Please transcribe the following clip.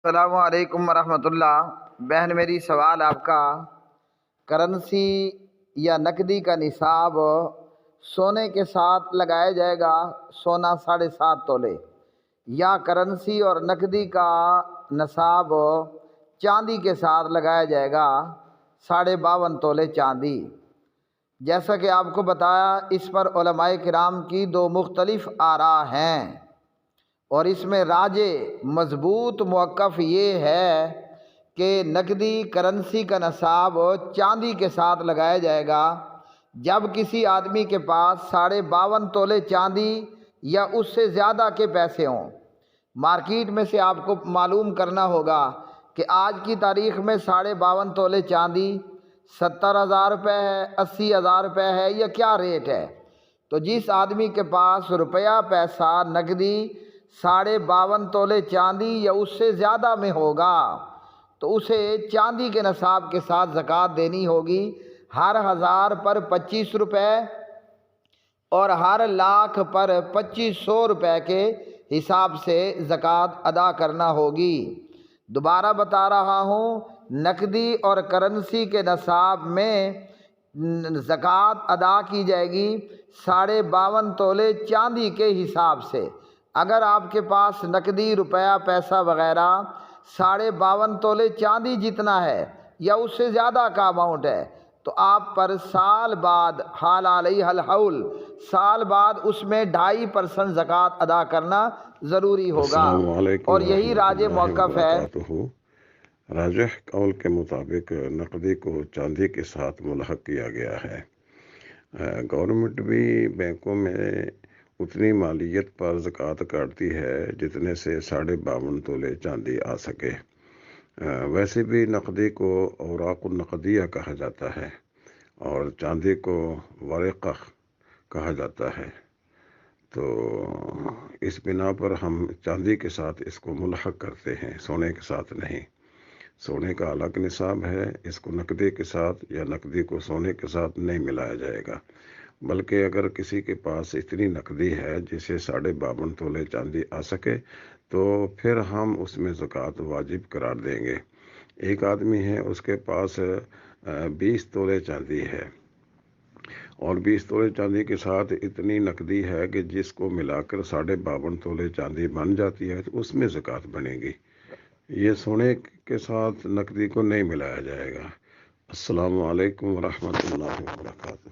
السلام علیکم ورحمۃ اللہ۔ بہن میری، سوال آپ کا، کرنسی یا نقدی کا نصاب سونے کے ساتھ لگایا جائے گا، سونا 7.5 تولے، یا کرنسی اور نقدی کا نصاب چاندی کے ساتھ لگایا جائے گا، 52.5 تولے چاندی؟ جیسا کہ آپ کو بتایا، اس پر علماء کرام کی 2 مختلف آراء ہیں، اور اس میں راجح مضبوط موقف یہ ہے کہ نقدی کرنسی کا نصاب چاندی کے ساتھ لگایا جائے گا جب کسی آدمی کے پاس 52.5 تولے چاندی یا اس سے زیادہ کے پیسے ہوں۔ مارکیٹ میں سے آپ کو معلوم کرنا ہوگا کہ آج کی تاریخ میں 52.5 تولے چاندی 70,000 روپے ہے، 80,000 روپے ہے، یا کیا ریٹ ہے؟ تو جس آدمی کے پاس روپیہ پیسہ نقدی 52.5 تولے چاندی یا اس سے زیادہ میں ہوگا تو اسے چاندی کے نصاب کے ساتھ زکوٰۃ دینی ہوگی۔ ہر 1000 پر 25 روپے اور ہر لاکھ پر 2500 روپے کے حساب سے زکوٰۃ ادا کرنا ہوگی۔ دوبارہ بتا رہا ہوں، نقدی اور کرنسی کے نصاب میں زکوٰۃ ادا کی جائے گی 52.5 تولے چاندی کے حساب سے۔ اگر آپ کے پاس نقدی روپیہ پیسہ وغیرہ 52.5 تولے چاندی جتنا ہے یا اس سے زیادہ کا اماؤنٹ ہے، تو آپ پر سال بعد، حال علیہ الحول، سال بعد اس میں 2.5% زکوٰۃ ادا کرنا ضروری ہوگا، السلام علیکم اور یہی ورحمۃ راجح اللہ موقف ہے۔ وبرکاتہ۔ راجح قول کے مطابق نقدی کو چاندی کے ساتھ ملحق کیا گیا ہے۔ گورنمنٹ بھی بینکوں میں اتنی مالیت پر زکوٰۃ کاٹتی ہے جتنے سے 52.5 تولے چاندی آ سکے۔ ویسے بھی نقدی کو اوراق النقدیہ کہا جاتا ہے اور چاندی کو ورقہ کہا جاتا ہے، تو اس بنا پر ہم چاندی کے ساتھ اس کو ملحق کرتے ہیں، سونے کے ساتھ نہیں۔ سونے کا الگ نصاب ہے، اس کو نقدی کے ساتھ یا نقدی کو سونے کے ساتھ نہیں ملایا جائے گا، بلکہ اگر کسی کے پاس اتنی نقدی ہے جسے 52.5 تولے چاندی آ سکے تو پھر ہم اس میں زکوٰۃ واجب قرار دیں گے۔ ایک آدمی ہے، اس کے پاس 20 تولے چاندی ہے، اور 20 تولے چاندی کے ساتھ اتنی نقدی ہے کہ جس کو ملا کر 52.5 تولے چاندی بن جاتی ہے، تو اس میں زکوٰۃ بنے گی۔ یہ سونے کے ساتھ نقدی کو نہیں ملایا جائے گا۔ السلام علیکم ورحمۃ اللہ وبرکاتہ۔